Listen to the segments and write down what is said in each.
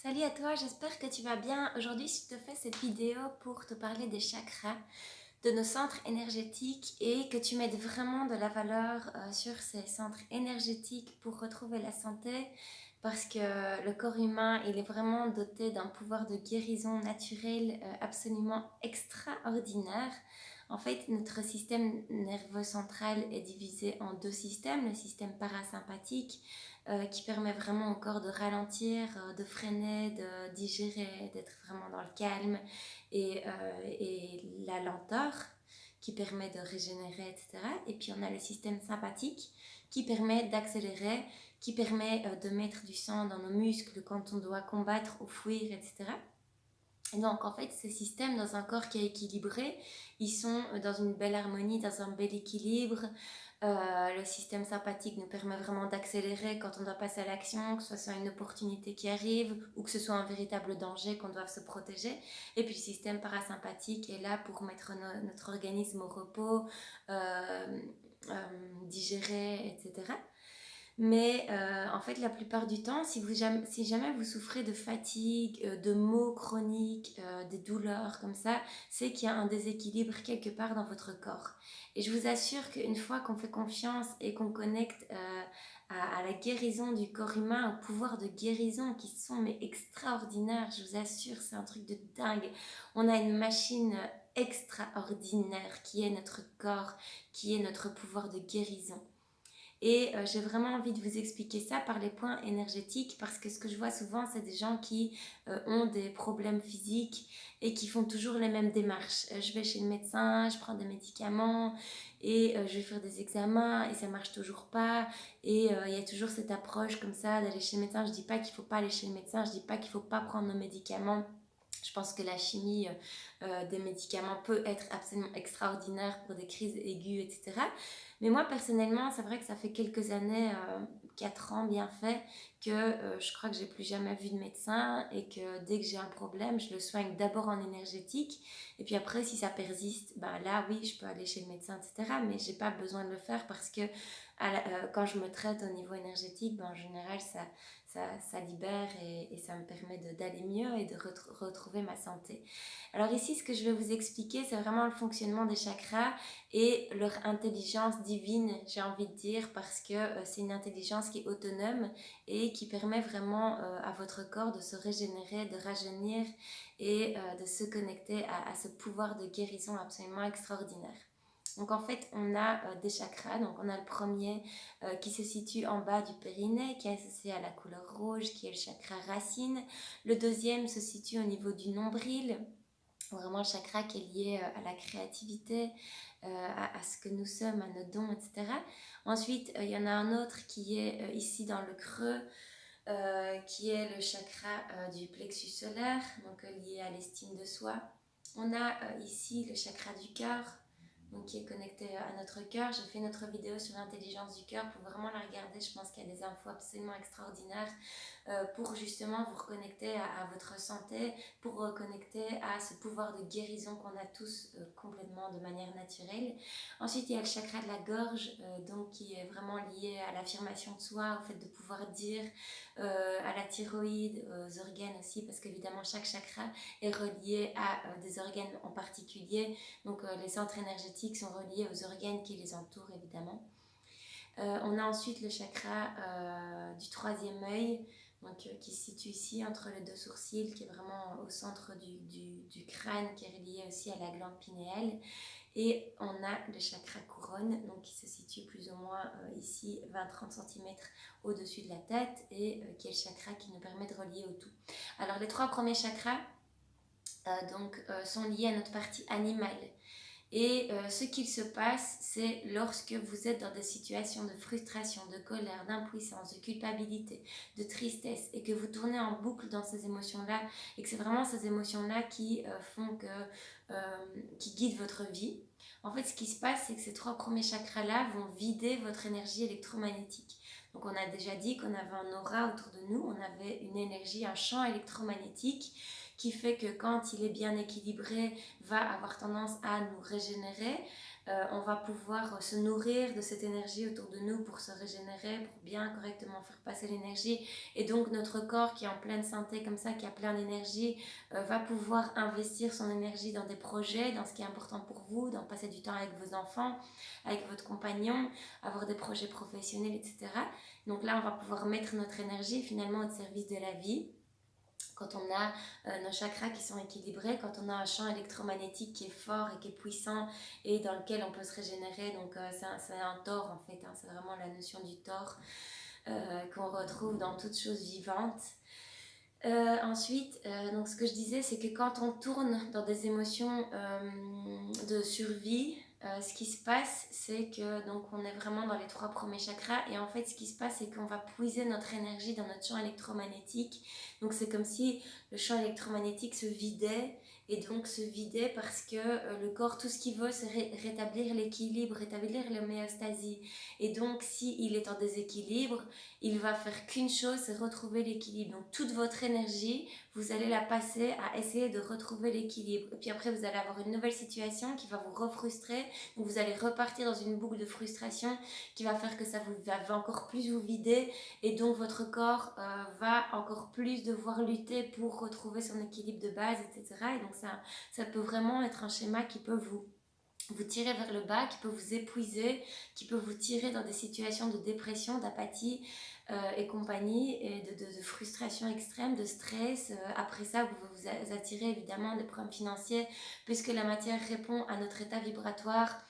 Salut à toi, j'espère que tu vas bien. Aujourd'hui, je te fais cette vidéo pour te parler des chakras, de nos centres énergétiques et que tu mettes vraiment de la valeur sur ces centres énergétiques pour retrouver la santé parce que le corps humain, il est vraiment doté d'un pouvoir de guérison naturelle absolument extraordinaire. En fait, notre système nerveux central est divisé en deux systèmes, le système parasympathique qui permet vraiment au corps de ralentir, de freiner, de digérer, d'être vraiment dans le calme et la lenteur qui permet de régénérer, etc. Et puis on a le système sympathique qui permet d'accélérer, qui permet de mettre du sang dans nos muscles quand on doit combattre ou fuir, etc. Et donc en fait ces systèmes dans un corps qui est équilibré, ils sont dans une belle harmonie, dans un bel équilibre. Le système sympathique nous permet vraiment d'accélérer quand on doit passer à l'action, que ce soit une opportunité qui arrive ou que ce soit un véritable danger qu'on doit se protéger. Et puis le système parasympathique est là pour mettre notre organisme au repos, digérer, etc. Mais en fait, la plupart du temps, si jamais vous souffrez de fatigue, de maux chroniques, des douleurs comme ça, c'est qu'il y a un déséquilibre quelque part dans votre corps. Et je vous assure qu'une fois qu'on fait confiance et qu'on connecte à la guérison du corps humain, au pouvoir de guérison qui sont mais extraordinaires, je vous assure, c'est un truc de dingue. On a une machine extraordinaire qui est notre corps, qui est notre pouvoir de guérison. Et j'ai vraiment envie de vous expliquer ça par les points énergétiques parce que ce que je vois souvent, c'est des gens qui ont des problèmes physiques et qui font toujours les mêmes démarches. Je vais chez le médecin, je prends des médicaments et je vais faire des examens et ça marche toujours pas. Et il y a toujours cette approche comme ça d'aller chez le médecin. Je dis pas qu'il faut pas aller chez le médecin, je dis pas qu'il faut pas prendre nos médicaments. Je pense que la chimie des médicaments peut être absolument extraordinaire pour des crises aiguës, etc. Mais moi, personnellement, c'est vrai que ça fait quelques années, 4 ans bien fait, que je crois que j'ai plus jamais vu de médecin et que dès que j'ai un problème, je le soigne d'abord en énergétique. Et puis après, si ça persiste, ben là, oui, je peux aller chez le médecin, etc. Mais j'ai pas besoin de le faire parce que quand je me traite au niveau énergétique, ben, en général, ça libère et ça me permet d'aller mieux et de retrouver ma santé. Alors ici, ce que je vais vous expliquer, c'est vraiment le fonctionnement des chakras et leur intelligence divine, j'ai envie de dire, parce que c'est une intelligence qui est autonome et qui permet vraiment à votre corps de se régénérer, de rajeunir et de se connecter à ce pouvoir de guérison absolument extraordinaire. Donc en fait, on a des chakras. Donc on a le premier qui se situe en bas du périnée, qui est associé à la couleur rouge, qui est le chakra racine. Le deuxième se situe au niveau du nombril, vraiment le chakra qui est lié à la créativité, à ce que nous sommes, à nos dons, etc. Ensuite, il y en a un autre qui est ici dans le creux, qui est le chakra du plexus solaire, donc lié à l'estime de soi. On a ici le chakra du cœur, donc qui est connecté à notre cœur. J'ai fait notre vidéo sur l'intelligence du cœur pour vraiment la regarder. Je pense qu'il y a des infos absolument extraordinaires pour justement vous reconnecter à votre santé, pour reconnecter à ce pouvoir de guérison qu'on a tous complètement de manière naturelle. Ensuite, il y a le chakra de la gorge, donc qui est vraiment lié à l'affirmation de soi, au fait de pouvoir dire, à la thyroïde, aux organes aussi, parce qu'évidemment chaque chakra est relié à des organes en particulier. Donc les centres énergétiques sont reliés aux organes qui les entourent évidemment. On a ensuite le chakra du troisième œil, donc, qui se situe ici entre les deux sourcils, qui est vraiment au centre du crâne, qui est relié aussi à la glande pinéale. Et on a le chakra couronne, donc qui se situe plus ou moins ici 20-30 cm au-dessus de la tête et qui est le chakra qui nous permet de relier au tout. Alors les trois premiers chakras sont liés à notre partie animale. Et ce qu'il se passe, c'est lorsque vous êtes dans des situations de frustration, de colère, d'impuissance, de culpabilité, de tristesse, et que vous tournez en boucle dans ces émotions-là, et que c'est vraiment ces émotions-là qui qui guident votre vie. En fait, ce qui se passe, c'est que ces trois premiers chakras-là vont vider votre énergie électromagnétique. Donc, on a déjà dit qu'on avait un aura autour de nous, on avait une énergie, un champ électromagnétique qui fait que quand il est bien équilibré, va avoir tendance à nous régénérer, On va pouvoir se nourrir de cette énergie autour de nous pour se régénérer, pour bien correctement faire passer l'énergie. Et donc notre corps qui est en pleine santé comme ça, qui a plein d'énergie, va pouvoir investir son énergie dans des projets, dans ce qui est important pour vous, dans passer du temps avec vos enfants, avec votre compagnon, avoir des projets professionnels, etc. Donc là, on va pouvoir mettre notre énergie finalement au service de la vie. Quand on a nos chakras qui sont équilibrés, quand on a un champ électromagnétique qui est fort et qui est puissant et dans lequel on peut se régénérer, donc c'est un tore en fait, hein, c'est vraiment la notion du tore qu'on retrouve dans toute chose vivante. Ensuite, donc ce que je disais, c'est que quand on tourne dans des émotions de survie, ce qui se passe, c'est que donc on est vraiment dans les 3 premiers chakras et en fait, ce qui se passe, c'est qu'on va puiser notre énergie dans notre champ électromagnétique. Donc c'est comme si le champ électromagnétique se vidait et donc se vidait parce que le corps, tout ce qu'il veut, c'est rétablir l'équilibre, rétablir l'homéostasie. Et donc, s'il est en déséquilibre, il va faire qu'une chose, c'est retrouver l'équilibre. Donc toute votre énergie, vous allez la passer à essayer de retrouver l'équilibre. Et puis après, vous allez avoir une nouvelle situation qui va vous refrustrer. Donc vous allez repartir dans une boucle de frustration qui va faire que ça va encore plus vous vider. Et donc votre corps va encore plus devoir lutter pour retrouver son équilibre de base, etc. Et donc ça peut vraiment être un schéma qui peut vous tirer vers le bas, qui peut vous épuiser, qui peut vous tirer dans des situations de dépression, d'apathie et compagnie, et de frustration extrême, de stress. Après ça, vous vous attirez évidemment des problèmes financiers, puisque la matière répond à notre état vibratoire,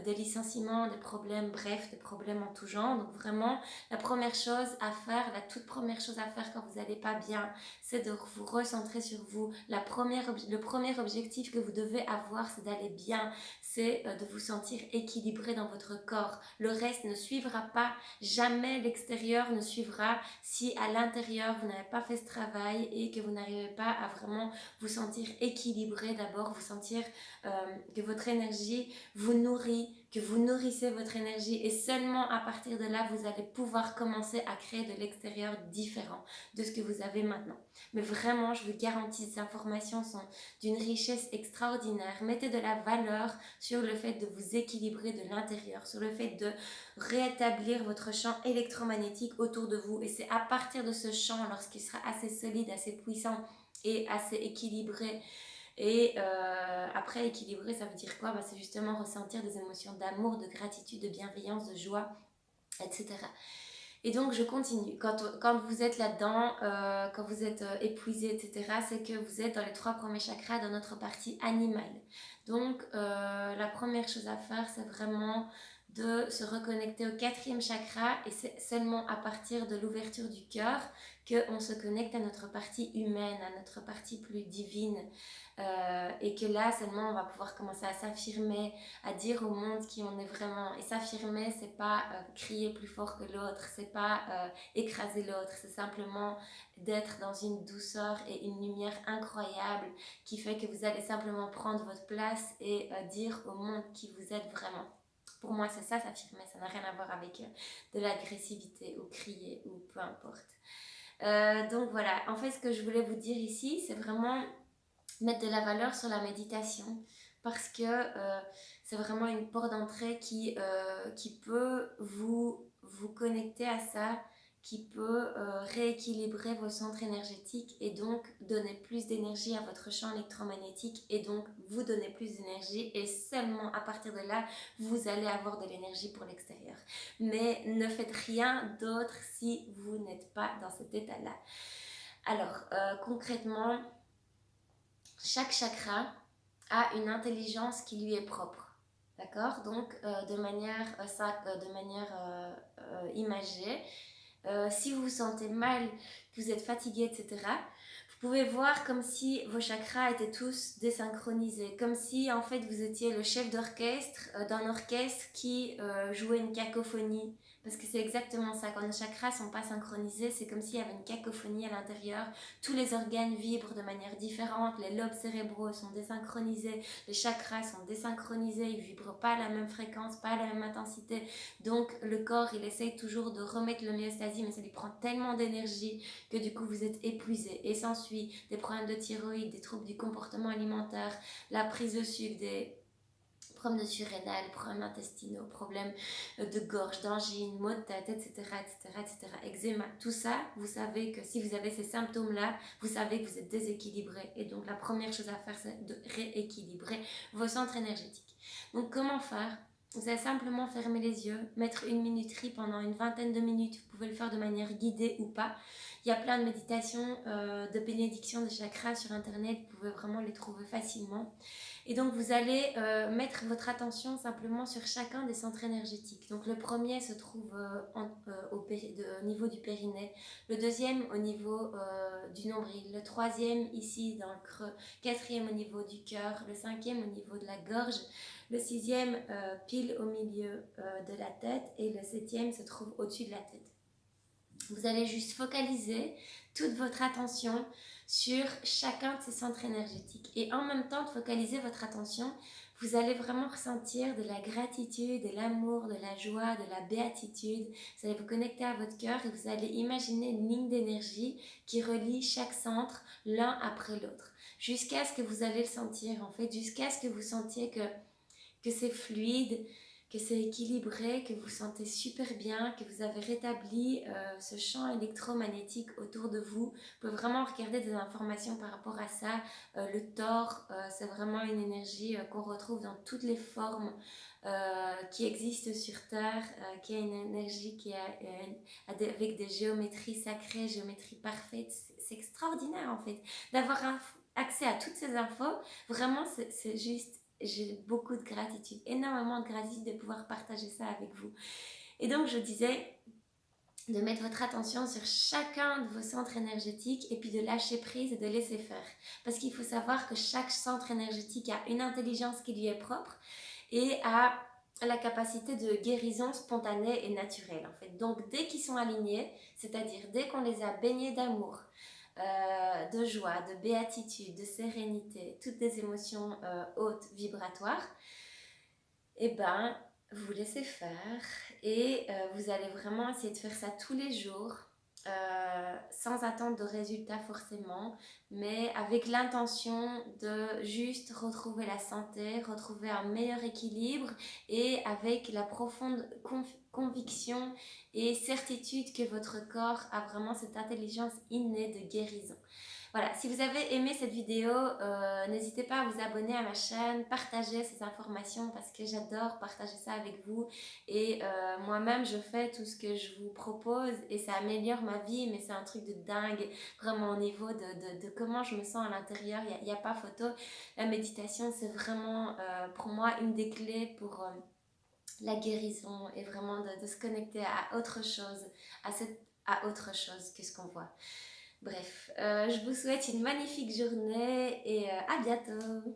des licenciements, des problèmes, bref, des problèmes en tout genre. Donc vraiment, la première chose à faire, la toute première chose à faire quand vous n'allez pas bien, c'est de vous recentrer sur vous. Le premier objectif que vous devez avoir, c'est d'aller bien, c'est de vous sentir équilibré dans votre corps. Le reste ne suivra pas, jamais l'extérieur ne suivra si à l'intérieur vous n'avez pas fait ce travail et que vous n'arrivez pas à vraiment vous sentir équilibré d'abord, vous sentir que votre énergie vous nourrit, que vous nourrissez votre énergie et seulement à partir de là, vous allez pouvoir commencer à créer de l'extérieur différent de ce que vous avez maintenant. Mais vraiment, je vous garantis, ces informations sont d'une richesse extraordinaire. Mettez de la valeur sur le fait de vous équilibrer de l'intérieur, sur le fait de rétablir votre champ électromagnétique autour de vous. Et c'est à partir de ce champ, lorsqu'il sera assez solide, assez puissant et assez équilibré, et après, équilibrer, ça veut dire quoi? C'est justement ressentir des émotions d'amour, de gratitude, de bienveillance, de joie, etc. Et donc, je continue. Quand vous êtes là-dedans, quand vous êtes épuisé, etc., c'est que vous êtes dans les 3 premiers chakras, dans notre partie animale. Donc, la première chose à faire, c'est vraiment de se reconnecter au 4e chakra, et c'est seulement à partir de l'ouverture du cœur qu'on se connecte à notre partie humaine, à notre partie plus divine, et que là seulement on va pouvoir commencer à s'affirmer, à dire au monde qui on est vraiment. Et s'affirmer, c'est pas crier plus fort que l'autre, c'est pas écraser l'autre, c'est simplement d'être dans une douceur et une lumière incroyable qui fait que vous allez simplement prendre votre place et dire au monde qui vous êtes vraiment. Pour moi, c'est ça, s'affirmer. Ça n'a rien à voir avec de l'agressivité ou crier ou peu importe. Donc voilà, en fait, ce que je voulais vous dire ici, c'est vraiment mettre de la valeur sur la méditation, parce que c'est vraiment une porte d'entrée qui peut vous connecter à ça, qui peut rééquilibrer vos centres énergétiques et donc donner plus d'énergie à votre champ électromagnétique et donc vous donner plus d'énergie, et seulement à partir de là, vous allez avoir de l'énergie pour l'extérieur. Mais ne faites rien d'autre si vous n'êtes pas dans cet état-là. Alors, concrètement, chaque chakra a une intelligence qui lui est propre. D'accord? Donc, de manière imagée, si vous vous sentez mal, que vous êtes fatigué, etc., vous pouvez voir comme si vos chakras étaient tous désynchronisés, comme si en fait vous étiez le chef d'orchestre d'un orchestre qui jouait une cacophonie. Parce que c'est exactement ça, quand nos chakras ne sont pas synchronisés, c'est comme s'il y avait une cacophonie à l'intérieur. Tous les organes vibrent de manière différente, les lobes cérébraux sont désynchronisés, les chakras sont désynchronisés, ils ne vibrent pas à la même fréquence, pas à la même intensité. Donc le corps, il essaye toujours de remettre l'homéostasie, mais ça lui prend tellement d'énergie que du coup vous êtes épuisé. Et s'ensuit des problèmes de thyroïde, des troubles du comportement alimentaire, la prise de sucre, problèmes de surrénal, problèmes intestinaux, problèmes de gorge, d'angine, maux de tête, etc., etc., etc., eczéma, tout ça, vous savez que si vous avez ces symptômes-là, vous savez que vous êtes déséquilibré. Et donc, la première chose à faire, c'est de rééquilibrer vos centres énergétiques. Donc, comment faire? Vous allez simplement fermer les yeux, mettre une minuterie pendant une vingtaine de minutes. Vous pouvez le faire de manière guidée ou pas. Il y a plein de méditations, de bénédictions de chakras sur Internet. Vous pouvez vraiment les trouver facilement. Et donc, vous allez mettre votre attention simplement sur chacun des centres énergétiques. Donc, le premier se trouve au niveau du périnée, le deuxième au niveau du nombril, le troisième ici dans le creux, quatrième au niveau du cœur, le cinquième au niveau de la gorge, le sixième pile au milieu de la tête et le septième se trouve au-dessus de la tête. Vous allez juste focaliser toute votre attention sur chacun de ces centres énergétiques. Et en même temps de focaliser votre attention, vous allez vraiment ressentir de la gratitude, de l'amour, de la joie, de la béatitude. Vous allez vous connecter à votre cœur et vous allez imaginer une ligne d'énergie qui relie chaque centre l'un après l'autre. Jusqu'à ce que vous allez le sentir, en fait, jusqu'à ce que vous sentiez que c'est fluide, que c'est équilibré, que vous sentez super bien, que vous avez rétabli ce champ électromagnétique autour de vous. Vous pouvez vraiment regarder des informations par rapport à ça. Le Thor, c'est vraiment une énergie qu'on retrouve dans toutes les formes qui existent sur Terre, qui a une énergie qui avec des géométries sacrées, géométries parfaites. C'est extraordinaire en fait d'avoir accès à toutes ces infos. Vraiment, c'est juste... J'ai beaucoup de gratitude, énormément de gratitude de pouvoir partager ça avec vous. Et donc, je disais de mettre votre attention sur chacun de vos centres énergétiques et puis de lâcher prise et de laisser faire. Parce qu'il faut savoir que chaque centre énergétique a une intelligence qui lui est propre et a la capacité de guérison spontanée et naturelle en fait. Donc dès qu'ils sont alignés, c'est-à-dire dès qu'on les a baignés d'amour, de joie, de béatitude, de sérénité, toutes des émotions hautes, vibratoires, et ben vous laissez faire et vous allez vraiment essayer de faire ça tous les jours sans attendre de résultats forcément, mais avec l'intention de juste retrouver la santé, retrouver un meilleur équilibre et avec la profonde conviction et certitude que votre corps a vraiment cette intelligence innée de guérison. Voilà, si vous avez aimé cette vidéo, n'hésitez pas à vous abonner à ma chaîne, partager ces informations parce que j'adore partager ça avec vous. Et moi-même, je fais tout ce que je vous propose et ça améliore ma vie, mais c'est un truc de dingue, vraiment au niveau de comment je me sens à l'intérieur. Il n'y a pas photo. La méditation, c'est vraiment pour moi une des clés pour la guérison et vraiment de se connecter à autre chose, à autre chose que ce qu'on voit. Bref, je vous souhaite une magnifique journée et à bientôt.